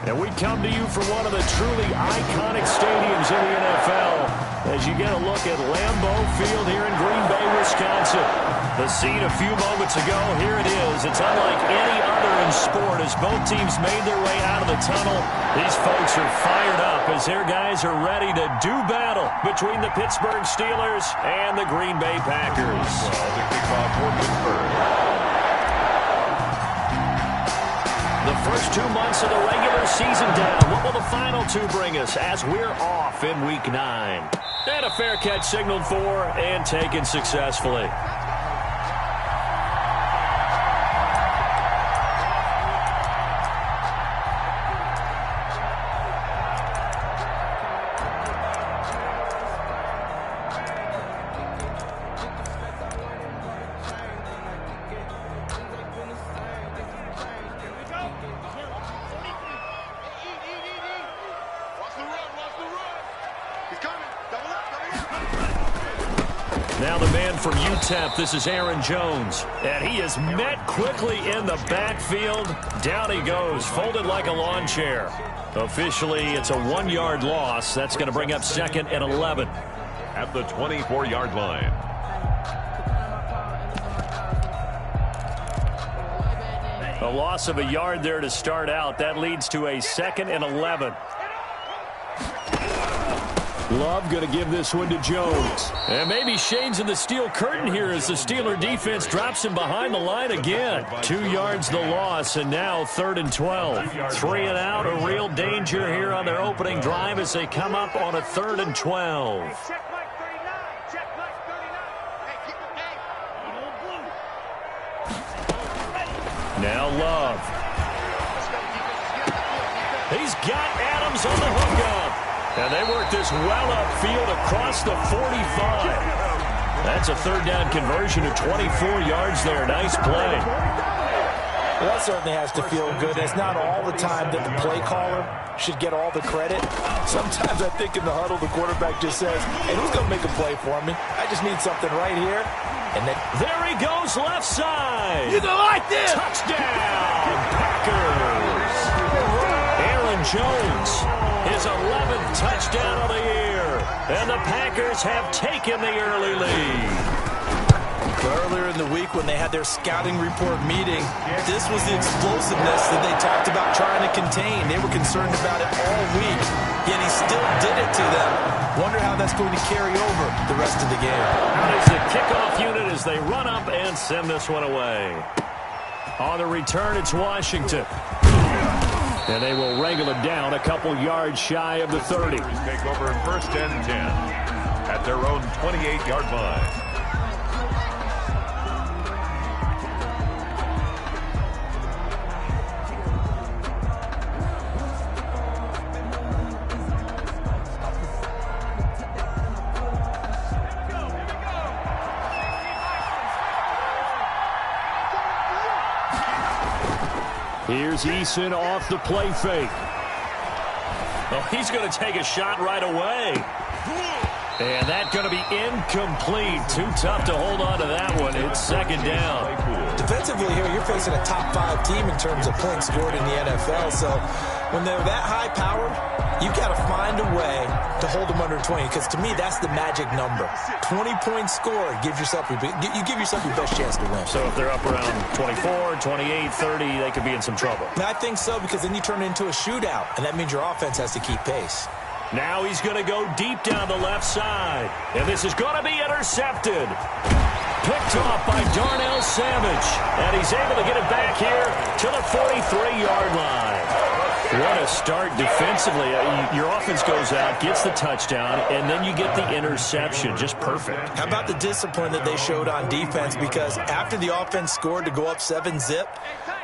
And we come to you from one of the truly iconic stadiums in the NFL as you get a look at Lambeau Field here in Green Bay, Wisconsin. The scene a few moments ago, here it is. It's unlike any other in sport as both teams made their way out of the tunnel. These folks are fired up as their guys are ready to do battle between the Pittsburgh Steelers and the Green Bay Packers. The kickoff for Pittsburgh. The first 2 months of the regular season down. What will the final two bring us as we're off in Week 9? And a fair catch signaled for and taken successfully. Now the man from UTEP, this is Aaron Jones. And he is met quickly in the backfield. Down he goes, folded like a lawn chair. Officially, it's a 1-yard loss. That's going to bring up 2nd and 11. At the 24-yard line. A loss of a yard there to start out. That leads to a 2nd and 11. Love going to give this one to Jones. And maybe shades of the steel curtain here as the Steeler defense drops him behind the line again. 2 yards the loss, and now 3rd and 12. 3 and out, a real danger here on their opening drive as they come up on a 3rd and 12. Now Love. He's got Adams on the hookup. And they work this well upfield across the 45. That's a 3rd down conversion of 24 yards there. Nice play. Well, that certainly has to feel good. It's not all the time that the play caller should get all the credit. Sometimes I think in the huddle, the quarterback just says, hey, who's going to make a play for me? I just need something right here. And then there he goes, left side. You don't like this. Touchdown, Packers. Aaron Jones, his 11th touchdown of the year. And the Packers have taken the early lead. Earlier in the week when they had their scouting report meeting, this was the explosiveness that they talked about trying to contain. They were concerned about it all week, yet he still did it to them. Wonder how that's going to carry over the rest of the game. There's the kickoff unit as they run up and send this one away. On the return, it's Washington. And they will wrangle him down a couple yards shy of the 30. Take over 1st and 10 at their own 28-yard line. Here's Eason off the play fake. Oh, he's going to take a shot right away. And that's going to be incomplete. Too tough to hold on to that one. It's 2nd down. Defensively here, you're facing a top 5 team in terms of points scored in the NFL. So when they're that high-powered, you've got to find a way to hold them under 20. Because to me, that's the magic number. 20 points scored gives yourself you give yourself your best chance to win. So if they're up around 24, 28, 30, they could be in some trouble. I think so, because then you turn it into a shootout, and that means your offense has to keep pace. Now he's going to go deep down the left side. And this is going to be intercepted. Picked off by Darnell Savage. And he's able to get it back here to the 43-yard line. What a start defensively. Your offense goes out, gets the touchdown, and then you get the interception. Just perfect. How about the discipline that they showed on defense? Because after the offense scored to go up 7-zip,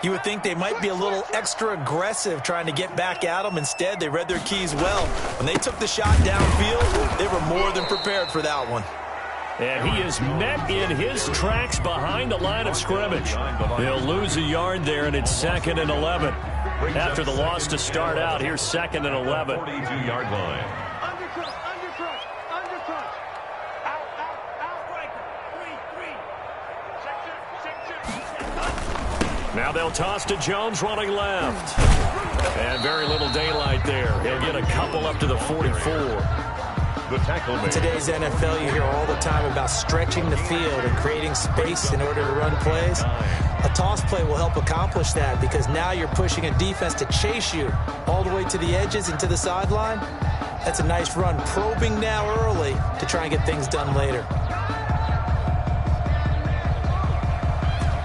you would think they might be a little extra aggressive trying to get back at them. Instead, they read their keys well. When they took the shot downfield, they were more than prepared for that one. And he is met in his tracks behind the line of scrimmage. He'll lose a yard there, and it's 2nd and 11. After the loss to start out, here's 2nd and 11. 42-yard line. Now they'll toss to Jones running left. And very little daylight there. He'll get a couple up to the 44. The tackle In today's NFL, you hear all the time about stretching the field and creating space in order to run plays. A toss play will help accomplish that because now you're pushing a defense to chase you all the way to the edges and to the sideline. That's a nice run, probing now early to try and get things done later.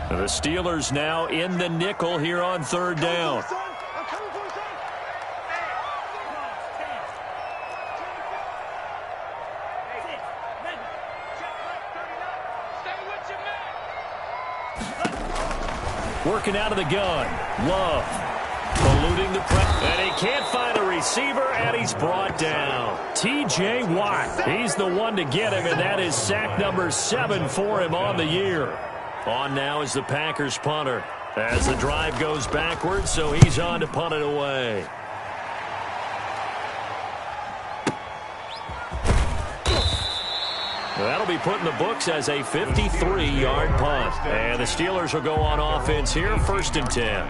The Steelers now in the nickel here on third down. Working out of the gun. Love. Eluding the press. And he can't find a receiver, and he's brought down. T.J. Watt. He's the one to get him, and that is sack number 7 for him on the year. On now is the Packers punter. As the drive goes backwards, so he's on to punt it away. That'll be put in the books as a 53-yard punt. And the Steelers will go on offense here, 1st and 10.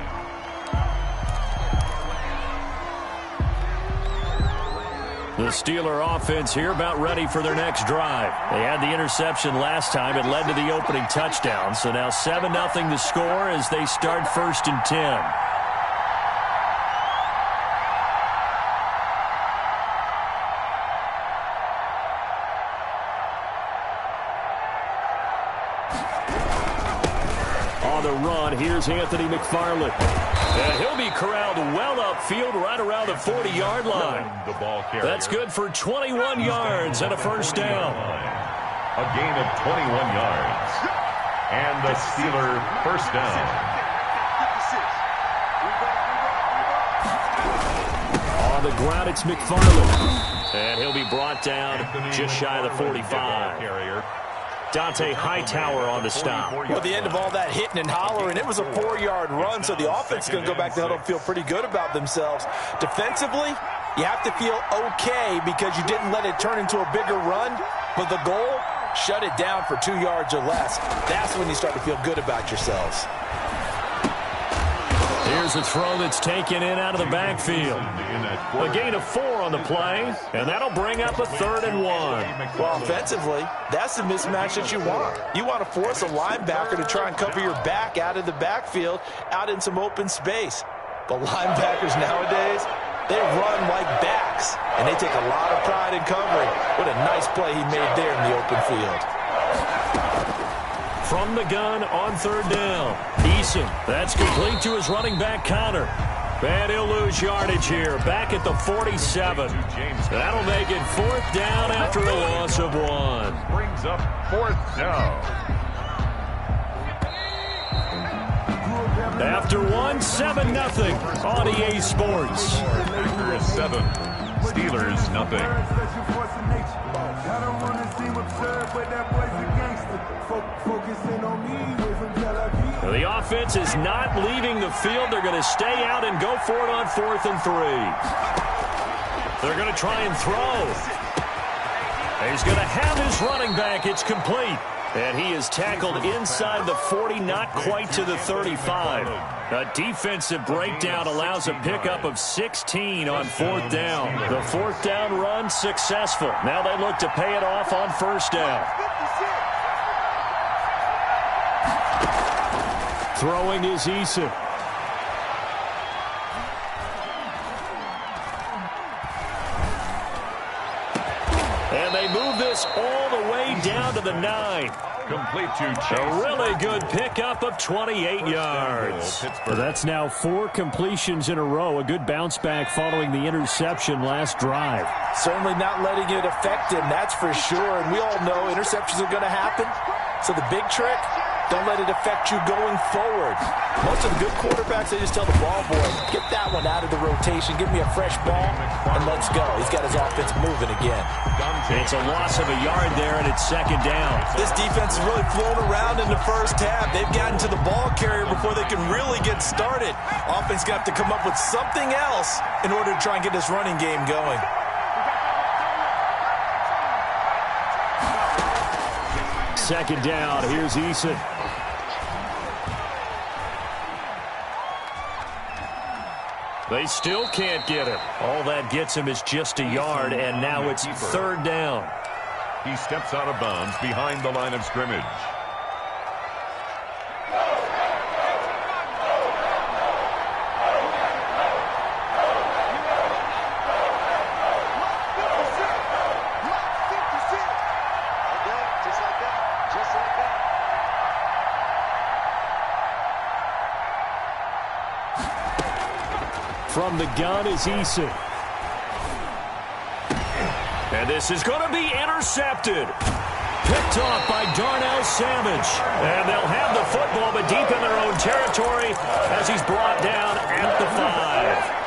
The Steeler offense here about ready for their next drive. They had the interception last time. It led to the opening touchdown. So now 7-0 the score as they start 1st and 10. Here's Anthony McFarland. And he'll be corralled well upfield right around the 40-yard line. That's good for 21 yards and a first down. A gain of 21 yards. And the Steeler first down. On the ground, it's McFarland. And he'll be brought down just shy of the 45. Dante Hightower on the stop. Well, the end of all that hitting and hollering, it was a 4-yard run, so the offense is going to go back to huddle and feel pretty good about themselves. Defensively, you have to feel okay because you didn't let it turn into a bigger run, but the goal, shut it down for 2 yards or less. That's when you start to feel good about yourselves. Here's a throw that's taken in out of the backfield. A gain of 4 on the play, and that'll bring up a 3rd and 1. Well, offensively, that's the mismatch that you want. You want to force a linebacker to try and cover your back out of the backfield, out in some open space. But linebackers nowadays, they run like backs, and they take a lot of pride in covering. What a nice play he made there in the open field. From the gun on 3rd down. Eason, that's complete to his running back Connor. And he'll lose yardage here, back at the 47. That'll make it 4th down after a loss of 1. Brings up 4th down. After 1, 7-0 on EA Sports. Packers 7, Steelers nothing. The offense is not leaving the field. They're going to stay out and go for it on 4th and 3. They're going to try and throw. He's going to have his running back. It's complete. And he is tackled inside the 40, not quite to the 35. A defensive breakdown allows a pickup of 16 on 4th down. The 4th down run successful. Now they look to pay it off on 1st down. Throwing is Eason. And they move this all the way down to the 9. Complete to Chase. A really good pickup of 28 yards. That's now 4 completions in a row. A good bounce back following the interception last drive. Certainly not letting it affect him, that's for sure. And we all know interceptions are going to happen. So the big trick, don't let it affect you going forward. Most of the good quarterbacks, they just tell the ball boy, get that one out of the rotation, give me a fresh ball, and let's go. He's got his offense moving again. It's a loss of a yard there, and it's 2nd down. This defense is really flown around in the first half. They've gotten to the ball carrier before they can really get started. Offense got to come up with something else in order to try and get this running game going. Second down, here's Eason. They still can't get him. All that gets him is just a yard, and now it's third down. He steps out of bounds behind the line of scrimmage. From the gun is Eason. And this is going to be intercepted. Picked off by Darnell Savage. And they'll have the football, but deep in their own territory as he's brought down at the 5.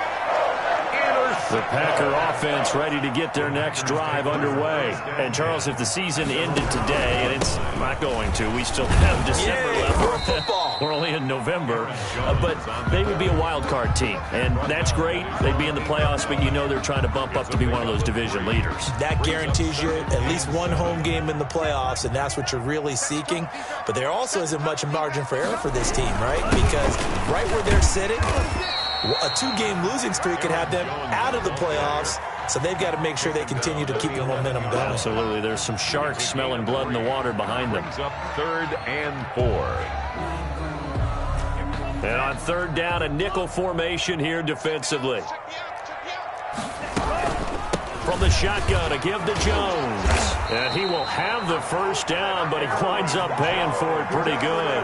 The Packer offense ready to get their next drive underway. And, Charles, if the season ended today, and it's not going to, we still have December left. We're only in November. But they would be a wild card team. And that's great. They'd be in the playoffs, but you know they're trying to bump up to be one of those division leaders. That guarantees you at least one home game in the playoffs, and that's what you're really seeking. But there also isn't much margin for error for this team, right? Because right where they're sitting, a 2-game losing streak could have them out of the playoffs, so they've got to make sure they continue to keep the momentum going. Absolutely. There's some sharks smelling blood in the water behind them. Up 3rd and 4. And on 3rd down, a nickel formation here defensively. From the shotgun, a give to Jones. And he will have the first down, but he winds up paying for it pretty good.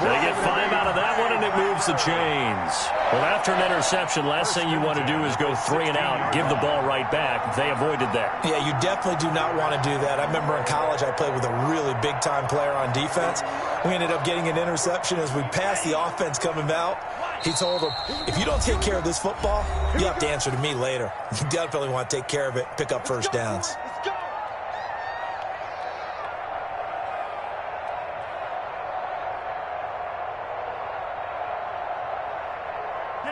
They get 5 out of that one, and it moves the chains. Well, after an interception, last thing you want to do is go 3 and out and give the ball right back. They avoided that. Yeah, you definitely do not want to do that. I remember in college I played with a really big-time player on defense. We ended up getting an interception as we passed the offense coming out. He told him, if you don't take care of this football, you have to answer to me later. You definitely want to take care of it, pick up first downs.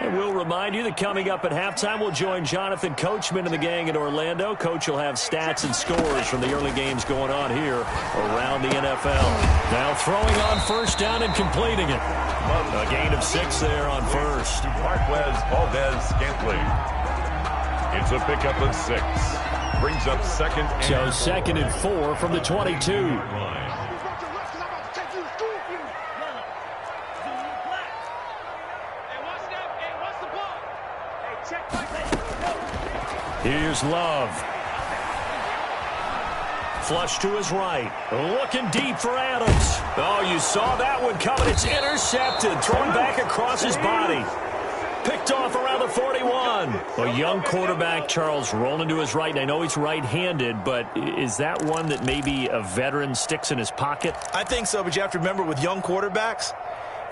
And we'll remind you that coming up at halftime, we'll join Jonathan Coachman and the gang in Orlando. Coach will have stats and scores from the early games going on here around the NFL. Now throwing on first down and completing it. A gain of 6 there on first. Marquez Valdez-Scantling. It's a pickup of 6. Brings up 2nd and 4. So 2nd and 4 from the 22. Here's Love. Flush to his right. Looking deep for Adams. Oh, you saw that one coming. It's intercepted. Thrown back across his body. Picked off around the 41. A young quarterback, Charles, rolling to his right. And I know he's right-handed, but is that one that maybe a veteran sticks in his pocket? I think so, but you have to remember with young quarterbacks,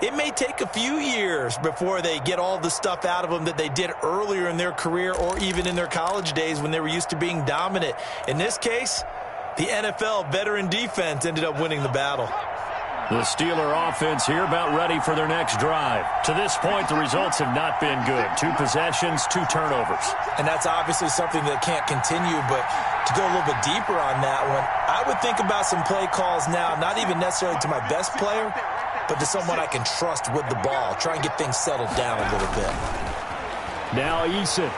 it may take a few years before they get all the stuff out of them that they did earlier in their career or even in their college days when they were used to being dominant. In this case, the NFL veteran defense ended up winning the battle. The Steeler offense here about ready for their next drive. To this point, the results have not been good. 2 possessions, 2 turnovers. And that's obviously something that can't continue, but to go a little bit deeper on that one, I would think about some play calls now, not even necessarily to my best player, but to someone I can trust with the ball. Try and get things settled down a little bit. Now Eason.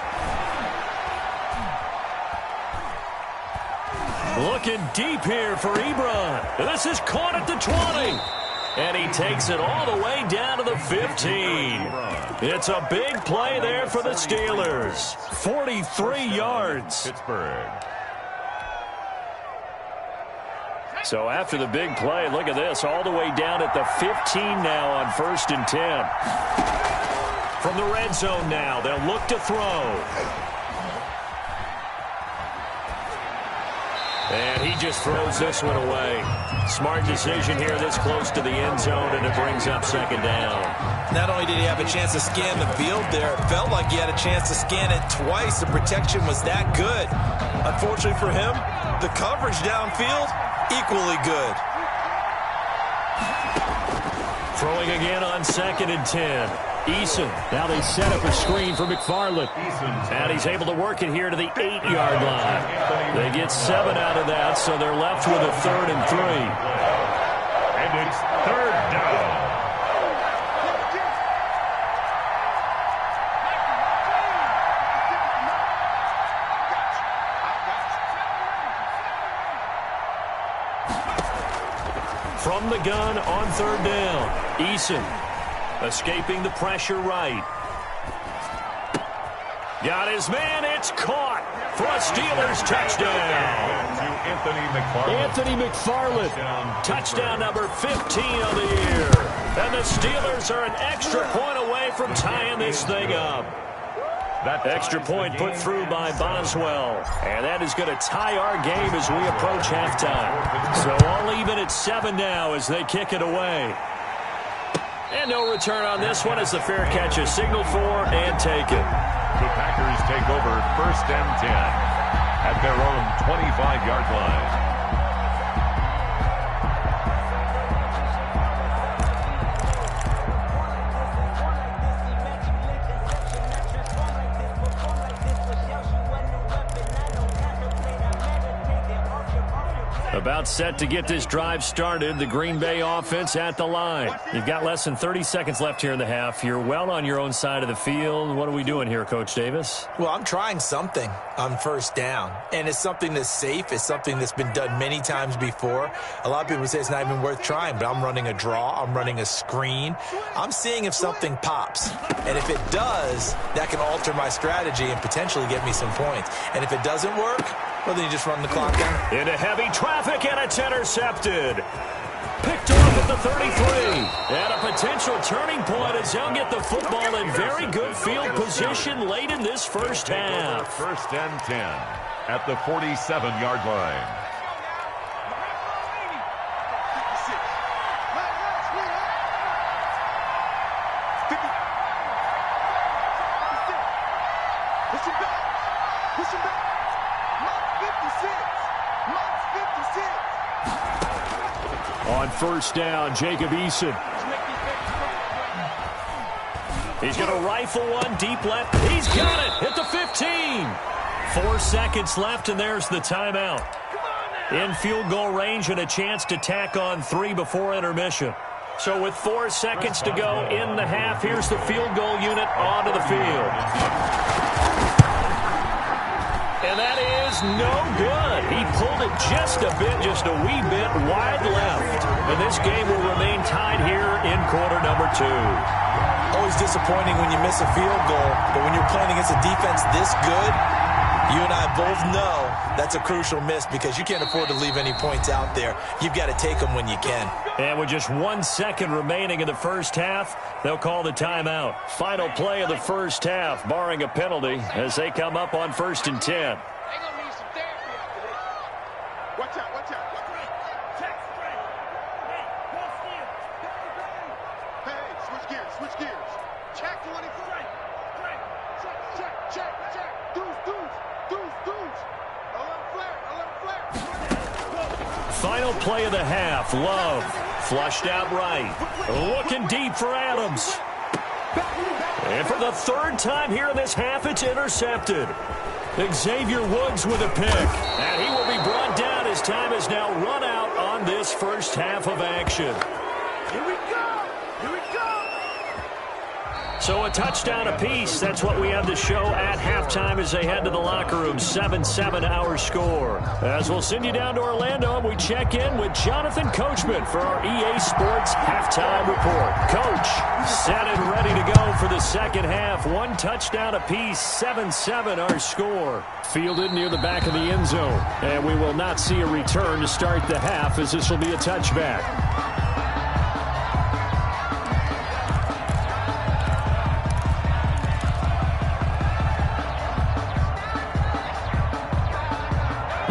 Looking deep here for Ebron. This is caught at the 20. And he takes it all the way down to the 15. It's a big play there for the Steelers. 43 yards. Pittsburgh. So after the big play, look at this, all the way down at the 15 now on 1st and 10. From the red zone now, they'll look to throw. And he just throws this one away. Smart decision here this close to the end zone, and it brings up 2nd down. Not only did he have a chance to scan the field there, it felt like he had a chance to scan it twice. The protection was that good. Unfortunately for him, the coverage downfield, equally good. Throwing again on 2nd and 10. Eason. Now they set up a screen for McFarland. And he's able to work it here to the 8-yard line. They get 7 out of that, so they're left with a 3rd and 3. And it's 3rd down. from the gun on third down. Eason escaping the pressure right. Got his man. It's caught for a Steelers touchdown. Anthony McFarland. Touchdown number 15 of the year. And the Steelers are an extra point away from tying this thing up. That extra point put through by Boswell. And that is going to tie our game as we approach halftime. So all even at 7 now as they kick it away. And no return on this one as the fair catch is signaled for and taken. The Packers take over 1st and 10 at their own 25-yard line. About set to get this drive started. The Green Bay offense at the line. You've got less than 30 seconds left here in the half. You're well on your own side of the field. What are we doing here, Coach Davis? Well, I'm trying something on first down, and it's something that's safe. It's something that's been done many times before. A lot of people say it's not even worth trying, but I'm running a draw. I'm running a screen. I'm seeing if something pops, and if it does, that can alter my strategy and potentially get me some points. And if it doesn't work, well, then you just run the clock down. Into heavy traffic, and it's intercepted. Picked off at the 33. And a potential turning point as they'll get the football in very good field position late in this first half. 1st and 10 at the 47-yard line. On first down, Jacob Eason. He's going to rifle one deep left. He's got it at the 15. 4 seconds left, and there's the timeout. In field goal range and a chance to tack on 3 before intermission. So with 4 seconds to go in the half, here's the field goal unit onto the field. And that is no good. He pulled it just a wee bit wide left. And this game will remain tied here in quarter number 2. Always disappointing when you miss a field goal, but when you're playing against a defense this good, you and I both know that's a crucial miss because you can't afford to leave any points out there. You've got to take them when you can. And with just 1 second remaining in the first half, they'll call the timeout. Final play of the first half, barring a penalty, as they come up on 1st and 10. Watch out, watch out. Hey, switch gears. Check 24. Check. Deuce. A little flare. Final play of the half. Love flushed out right. Looking deep for Adams. And for the 3rd time here in this half, it's intercepted. Xavier Woods with a pick. And he will be brought down as time is now run out on this first half of action. Here we go. So a touchdown apiece. That's what we have to show at halftime as they head to the locker room. 7-7 our score. As we'll send you down to Orlando, we check in with Jonathan Coachman for our EA Sports halftime report. Coach, set and ready to go for the second half. 1 touchdown apiece. 7-7 our score. Fielded near the back of the end zone. And we will not see a return to start the half as this will be a touchback.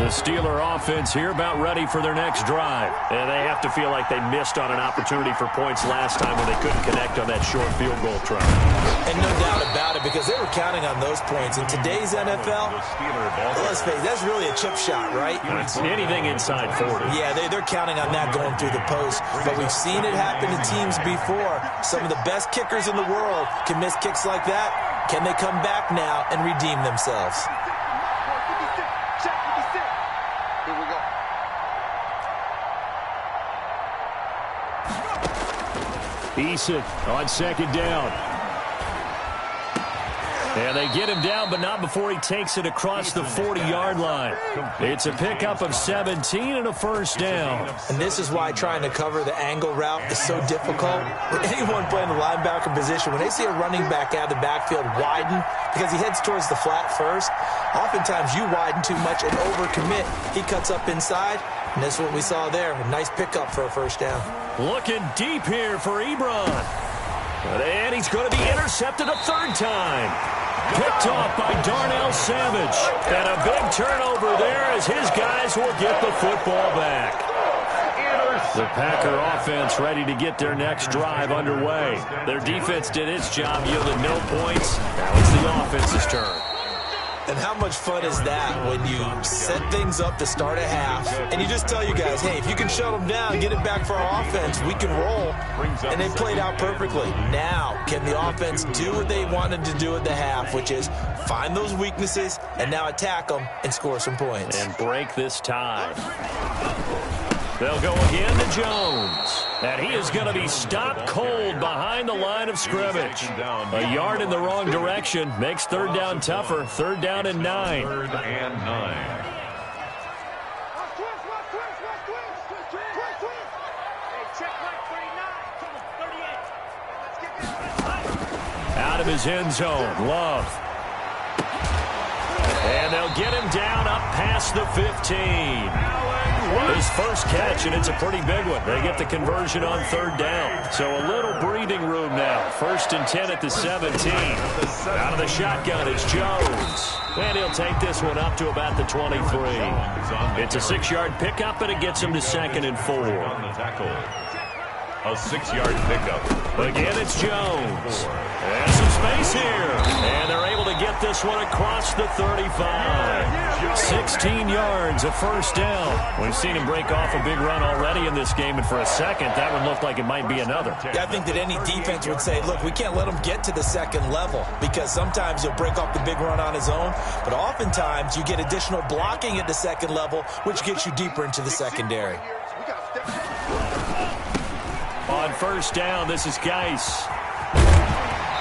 The Steeler offense here about ready for their next drive. And they have to feel like they missed on an opportunity for points last time when they couldn't connect on that short field goal try. And no doubt about it, because they were counting on those points. In today's NFL, let's face it, that's really a chip shot, right? It's anything inside 40. Yeah, they're counting on that going through the post. But we've seen it happen to teams before. Some of the best kickers in the world can miss kicks like that. Can they come back now and redeem themselves? Eason on second down. And they get him down, but not before he takes it across the 40-yard line. It's a pickup of 17 and a first down. And this is why trying to cover the angle route is so difficult. Anyone playing the linebacker position, when they see a running back out of the backfield widen, because he heads towards the flat first, oftentimes you widen too much and overcommit. He cuts up inside, and that's what we saw there. A nice pickup for a first down. Looking deep here for Ebron. And he's going to be intercepted a third time. Picked off by Darnell Savage. And a big turnover there as his guys will get the football back. The Packer offense ready to get their next drive underway. Their defense did its job, yielded no points. Now it's the offense's turn. And how much fun is that when you set things up to start a half and you just tell you guys, hey, if you can shut them down, get it back for our offense, we can roll. And they played out perfectly. Now, can the offense do what they wanted to do at the half, which is find those weaknesses and now attack them and score some points. And break this tie. They'll go again to Jones. And he is going to be stopped cold behind the line of scrimmage. A yard in the wrong direction makes third down tougher. Third down and 9. Third and 9. Out of his end zone, Love. And they'll get him down up past the 15. His first catch, and it's a pretty big one. They get the conversion on third down. So a little breathing room now. First and 10 at the 17. Out of the shotgun, it's Jones. And he'll take this one up to about the 23. It's a 6-yard pickup, and it gets him to 2nd and 4. A 6-yard pickup. Again, it's Jones. And some space here. And they're able to get this one across the 35. 16 yards, a first down. We've seen him break off a big run already in this game, and for a second, that one looked like it might be another. Yeah, I think that any defense would say, look, we can't let him get to the second level because sometimes he'll break off the big run on his own, but oftentimes you get additional blocking at the second level, which gets you deeper into the secondary. On first down, this is Geis.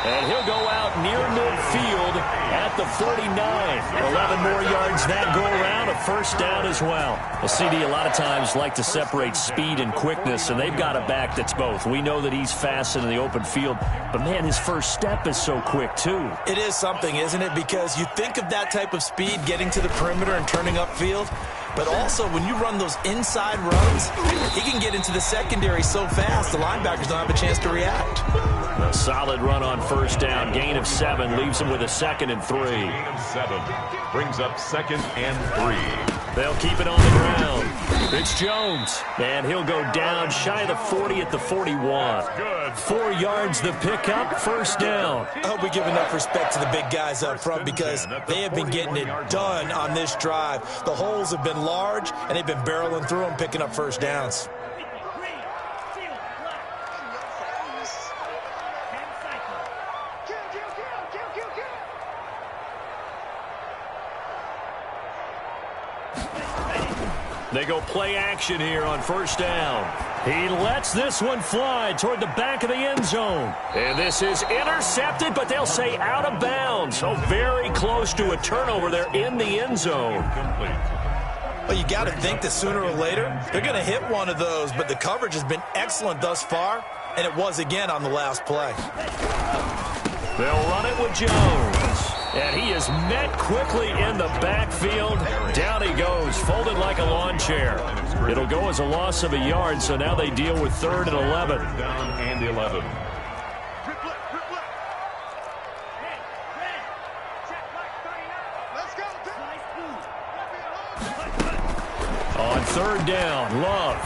And he'll go out near midfield at the 49. 11 more yards that go around, a first down as well. A CD a lot of times like to separate speed and quickness, and they've got a back that's both. We know that he's fast in the open field, but, man, his first step is so quick, too. It is something, isn't it? Because you think of that type of speed getting to the perimeter and turning upfield, but also when you run those inside runs, he can get into the secondary so fast the linebackers don't have a chance to react. A solid run on first down. Gain of 7 leaves him with a 2nd and 3. Gain of 7 brings up 2nd and 3. They'll keep it on the ground. It's Jones, and he'll go down shy of the 40 at the 41. 4 yards the pickup, first down. I hope we give enough respect to the big guys up front because they have been getting it done on this drive. The holes have been large, and they've been barreling through them, picking up first downs. They go play action here on first down. He lets this one fly toward the back of the end zone. And this is intercepted, but they'll say out of bounds. So very close to a turnover there in the end zone. Well, you got to think that sooner or later they're going to hit one of those, but the coverage has been excellent thus far, and it was again on the last play. They'll run it with Jones. And he is met quickly in the backfield. Down he goes, folded like a lawn chair. It'll go as a loss of a yard, so now they deal with 3rd and 11. Down and 11. On 3rd down, Love.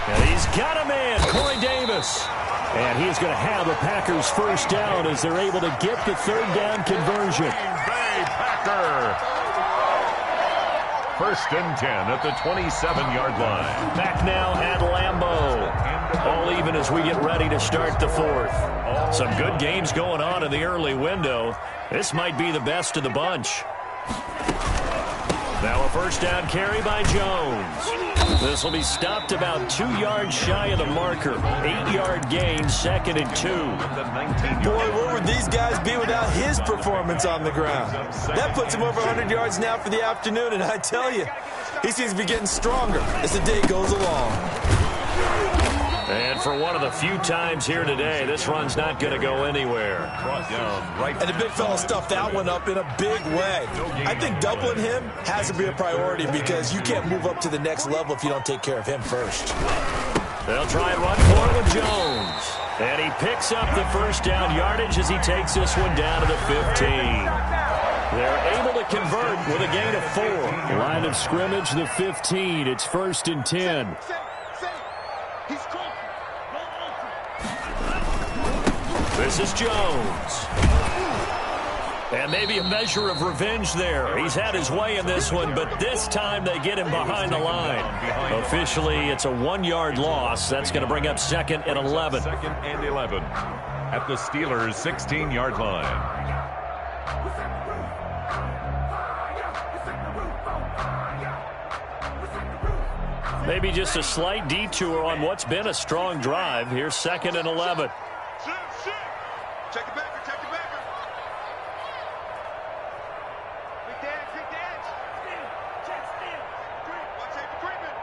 And he's got a man, Corey Davis. And he's going to have the Packers first down as they're able to get the 3rd down conversion. Bay Packer. 1st and 10 at the 27-yard line. Back now at Lambeau. All even as we get ready to start the 4th. Some good games going on in the early window. This might be the best of the bunch. Now a first down carry by Jones. This will be stopped about 2 yards shy of the marker. 8-yard gain, 2nd and 2. Boy, where would these guys be without his performance on the ground? That puts him over 100 yards now for the afternoon, and I tell you, he seems to be getting stronger as the day goes along. And for one of the few times here today, this run's not going to go anywhere. And the big fella stuffed that one up in a big way. I think doubling him has to be a priority because you can't move up to the next level if you don't take care of him first. They'll try and run for it with Jones. And he picks up the first down yardage as he takes this one down to the 15. They're able to convert with a gain of 4. Line of scrimmage, the 15. It's 1st and 10. This is Jones. And maybe a measure of revenge there. He's had his way in this one, but this time they get him behind the line. Officially, it's a 1-yard loss. That's going to bring up 2nd and 11. 2nd and 11 at the Steelers' 16-yard line. Maybe just a slight detour on what's been a strong drive. Here's 2nd and 11. Check it back, check it back. Big dance. Check stand. Watch treatment.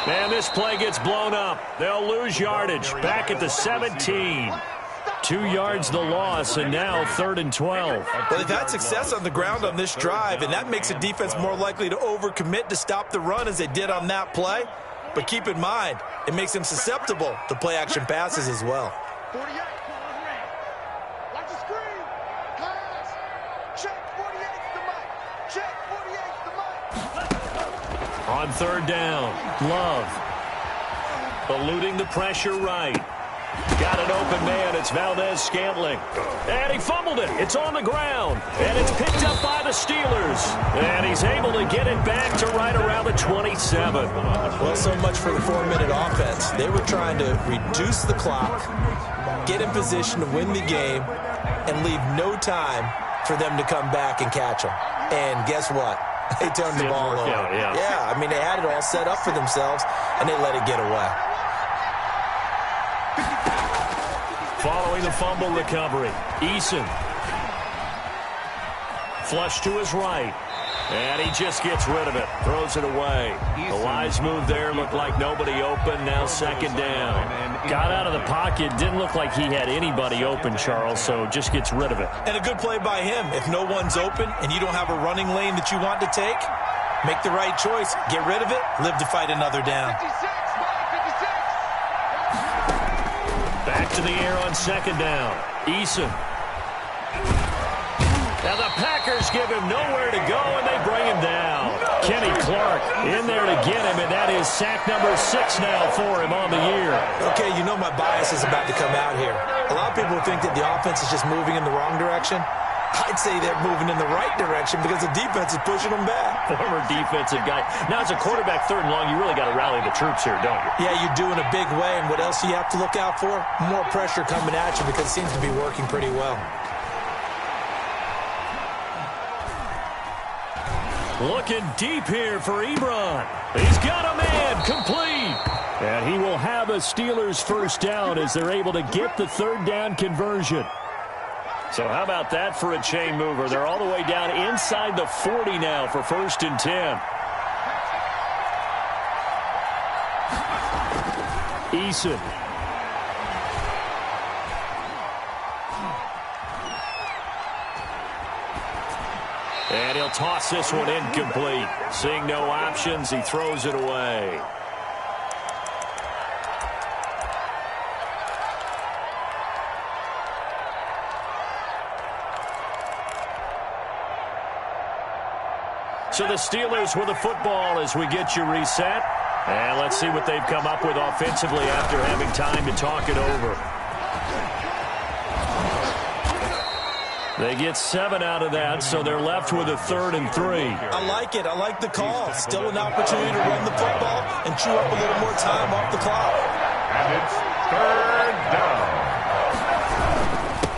Man, this play gets blown up. They'll lose yardage. Back at the 17. 2 yards the loss, and now 3rd and 12. Well, they've had success on the ground on this drive, and that makes a defense more likely to overcommit to stop the run as they did on that play. But keep in mind, it makes them susceptible to play-action passes as well. 48. Watch the screen. Pass. Check 48's the mic. Check 48's the mic. On 3rd down, Love. Eluding the pressure right. Got an open man. It's Valdez-Scantling. And he fumbled it. It's on the ground. And it's picked up by the Steelers. And he's able to get it back to right around the 27. Well, so much for the 4-minute offense. They were trying to reduce the clock, get in position to win the game, and leave no time for them to come back and catch them. And guess what? They turned the ball over. Yeah, I mean, they had it all set up for themselves, and they let it get away. Following the fumble recovery, Eason. Flush to his right. And he just gets rid of it. Throws it away. A wise move there. Looked like nobody open. Now 2nd down. Got out of the pocket. Didn't look like he had anybody open, Charles, so just gets rid of it. And a good play by him. If no one's open and you don't have a running lane that you want to take, make the right choice. Get rid of it. Live to fight another down. 56. Back to the air on 2nd down. Eason. Now the Packers give him nowhere to go, and they bring him down. Kenny Clark in there to get him, and that is sack number 6 now for him on the year. Okay, you know my bias is about to come out here. A lot of people think that the offense is just moving in the wrong direction. I'd say they're moving in the right direction because the defense is pushing them back. Former defensive guy. Now, as a quarterback 3rd and long, you really got to rally the troops here, don't you? Yeah, you do in a big way. And what else do you have to look out for? More pressure coming at you because it seems to be working pretty well. Looking deep here for Ebron. He's got a man complete. And he will have a Steelers first down as they're able to get the 3rd down conversion. So how about that for a chain mover? They're all the way down inside the 40 now for 1st and 10. Eason. And he'll toss this one incomplete. Seeing no options, he throws it away. So the Steelers with the football as we get you reset. And let's see what they've come up with offensively after having time to talk it over. They get 7 out of that, so they're left with a 3rd and 3. I like it. I like the call. Still an opportunity to run the football and chew up a little more time off the clock. And it's 3rd down.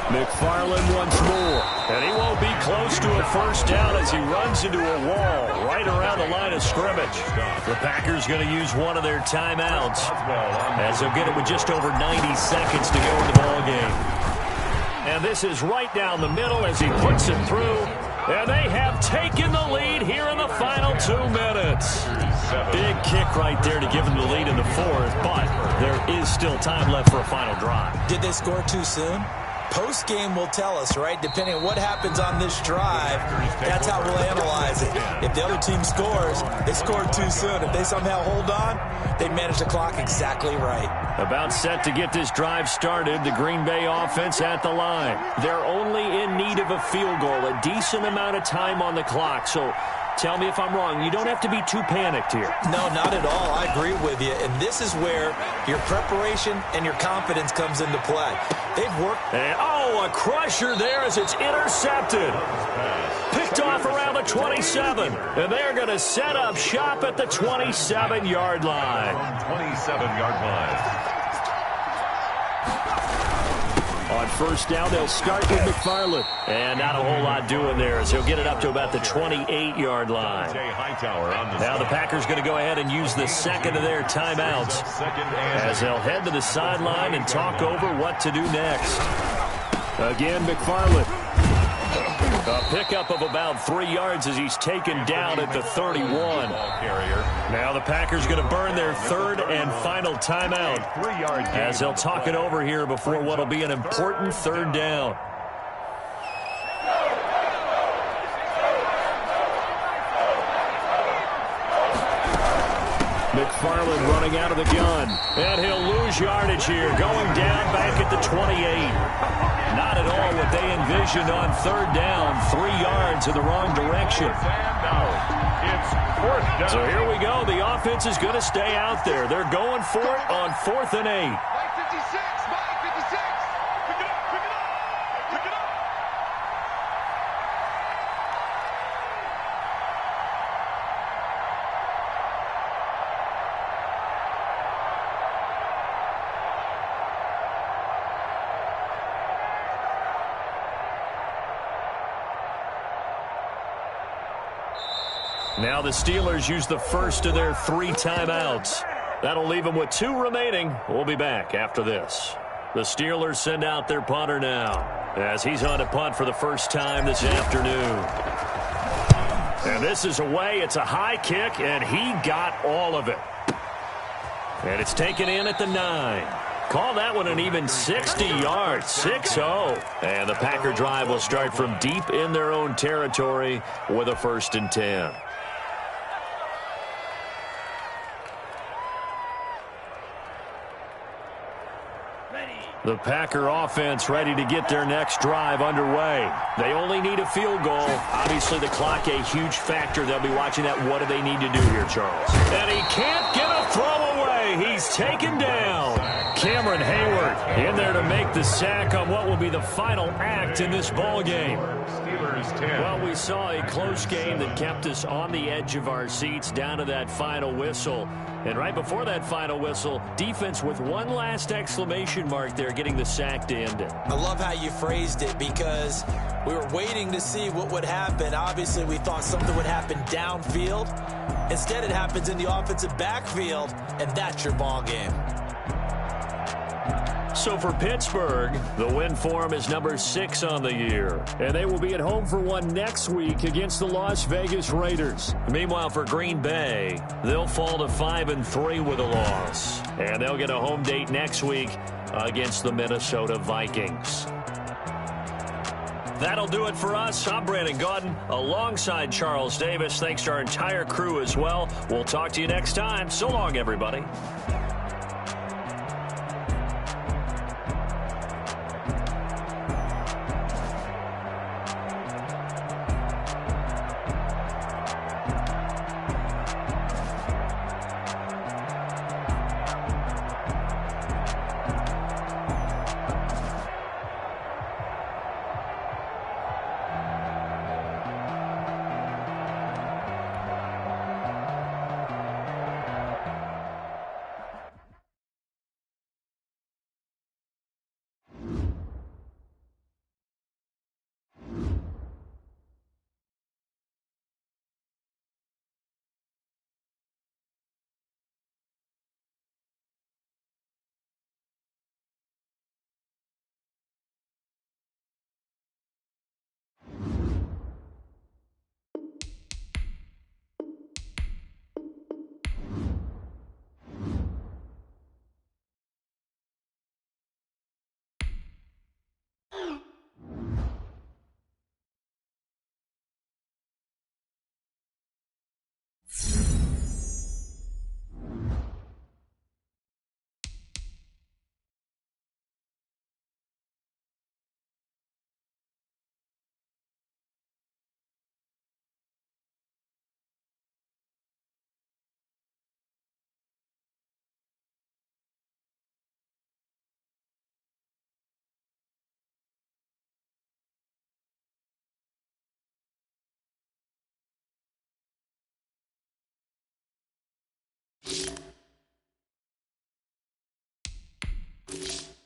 McFarland once more. And he won't be close to a first down as he runs into a wall right around the line of scrimmage. The Packers going to use one of their timeouts as they'll get it with just over 90 seconds to go in the ballgame. And this is right down the middle as he puts it through. And they have taken the lead here in the final 2 minutes. Big kick right there to give them the lead in the fourth, but there is still time left for a final drive. Did they score too soon? Post-game will tell us, right? Depending on what happens on this drive, that's how we'll analyze it. If the other team scores, they scored too soon. If they somehow hold on, they manage the clock exactly right. About set to get this drive started, the Green Bay offense at the line. They're only in need of a field goal, a decent amount of time on the clock. So tell me if I'm wrong. You don't have to be too panicked here. No, not at all. I agree with you. And this is where your preparation and your confidence comes into play. They've worked. And, a crusher there as it's intercepted. Picked off around the 27. And they're going to set up shop at the 27-yard line. 27-yard line. On first down, they'll start with McFarland. And not a whole lot doing there as he'll get it up to about the 28-yard line. Now the Packers going to go ahead and use the second of their timeouts as they'll head to the sideline and talk over what to do next. Again, McFarland. A pickup of about 3 yards as he's taken down at the 31. Now the Packers going to burn their third and final timeout as they'll talk it over here before what will be an important third down. McFarland running out of the gun. And he'll lose yardage here, going down back at the 28. Not at all what they envisioned on third down. 3 yards in the wrong direction. It's fourth down. So here we go. The offense is going to stay out there. They're going for it on 4th and 8. Mike 56, Mike 56. Pick it up, pick it up, pick it up. Now the Steelers use the first of their 3 timeouts. That'll leave them with 2 remaining. We'll be back after this. The Steelers send out their punter now as he's on to punt for the first time this afternoon. And this is away. It's a high kick, and he got all of it. And it's taken in at the 9. Call that one an even 60 yards, 6-0. And the Packer drive will start from deep in their own territory with a 1st and 10. The Packer offense ready to get their next drive underway. They only need a field goal. Obviously, the clock a huge factor. They'll be watching that. What do they need to do here, Charles? And he can't get a throw away. He's taken down. Cameron Hayward in there to make the sack on what will be the final act in this ball game. Well, we saw a close game that kept us on the edge of our seats down to that final whistle. And right before that final whistle, defense with one last exclamation mark there, getting the sack to end it. I love how you phrased it because we were waiting to see what would happen. Obviously, we thought something would happen downfield. Instead, it happens in the offensive backfield, and that's your ball game. So for Pittsburgh, the win form is number 6 on the year. And they will be at home for one next week against the Las Vegas Raiders. Meanwhile, for Green Bay, they'll fall to 5-3 with a loss. And they'll get a home date next week against the Minnesota Vikings. That'll do it for us. I'm Brandon Gaudin alongside Charles Davis. Thanks to our entire crew as well. We'll talk to you next time. So long, everybody. it.